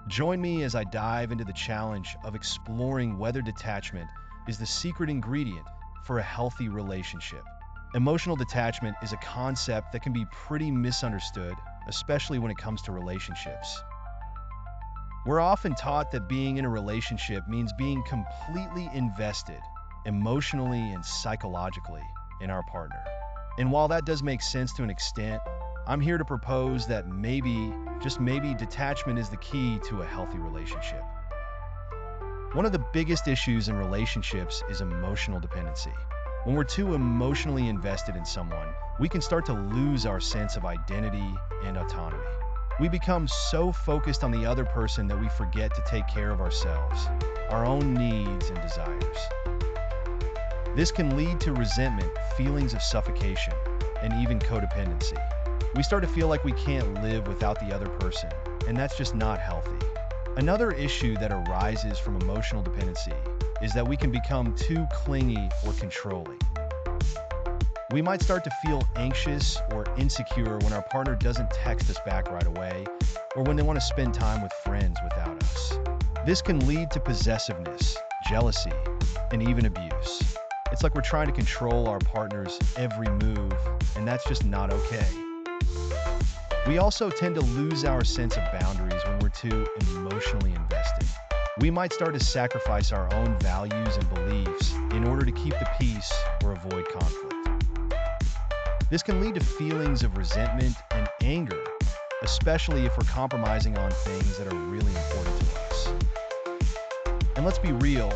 Join me as I dive into the challenge of exploring whether detachment is the secret ingredient for a healthy relationship. Emotional detachment is a concept that can be pretty misunderstood, especially when it comes to relationships. We're often taught that being in a relationship means being completely invested, emotionally and psychologically, in our partner. And while that does make sense to an extent, I'm here to propose that maybe, just maybe, detachment is the key to a healthy relationship. One of the biggest issues in relationships is emotional dependency. When we're too emotionally invested in someone, we can start to lose our sense of identity and autonomy. We become so focused on the other person that we forget to take care of ourselves, our own needs and desires. This can lead to resentment, feelings of suffocation, and even codependency. We start to feel like we can't live without the other person, and that's just not healthy. Another issue that arises from emotional dependency is that we can become too clingy or controlling. We might start to feel anxious or insecure when our partner doesn't text us back right away, or when they want to spend time with friends without us. This can lead to possessiveness, jealousy, and even abuse. It's like we're trying to control our partner's every move, and that's just not okay. We also tend to lose our sense of boundaries when we're too emotionally invested. We might start to sacrifice our own values and beliefs in order to keep the peace or avoid conflict. This can lead to feelings of resentment and anger, especially if we're compromising on things that are really important to us. And let's be real,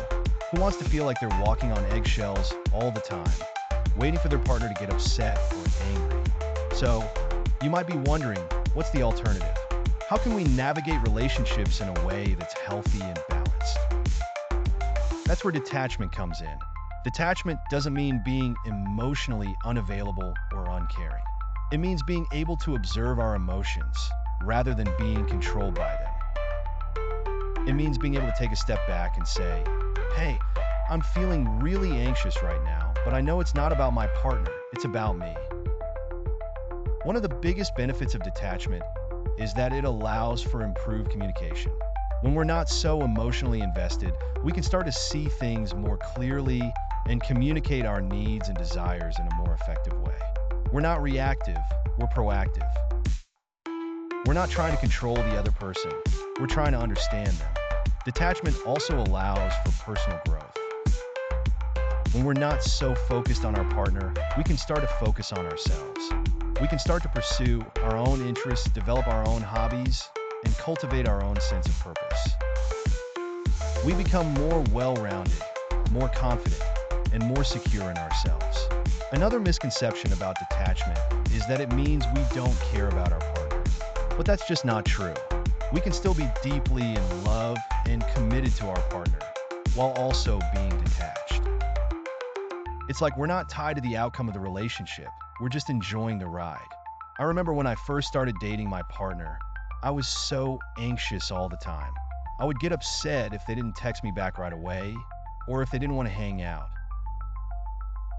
who wants to feel like they're walking on eggshells all the time, waiting for their partner to get upset or angry? So, you might be wondering, what's the alternative? How can we navigate relationships in a way that's healthy and balanced? That's where detachment comes in. Detachment doesn't mean being emotionally unavailable or uncaring. It means being able to observe our emotions rather than being controlled by them. It means being able to take a step back and say, hey, I'm feeling really anxious right now, but I know it's not about my partner, it's about me. One of the biggest benefits of detachment is that it allows for improved communication. When we're not so emotionally invested, we can start to see things more clearly and communicate our needs and desires in a more effective way. We're not reactive, we're proactive. We're not trying to control the other person, we're trying to understand them. Detachment also allows for personal growth. When we're not so focused on our partner, we can start to focus on ourselves. We can start to pursue our own interests, develop our own hobbies, and cultivate our own sense of purpose. We become more well-rounded, more confident, and more secure in ourselves. Another misconception about detachment is that it means we don't care about our partner. But that's just not true. We can still be deeply in love and committed to our partner, while also being detached. It's like we're not tied to the outcome of the relationship, we're just enjoying the ride. I remember when I first started dating my partner, I was so anxious all the time. I would get upset if they didn't text me back right away, or if they didn't want to hang out.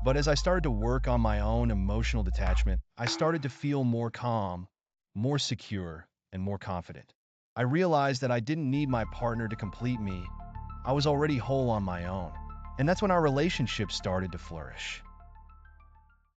But as I started to work on my own emotional detachment, I started to feel more calm, more secure, and more confident. I realized that I didn't need my partner to complete me. I was already whole on my own. And that's when our relationship started to flourish.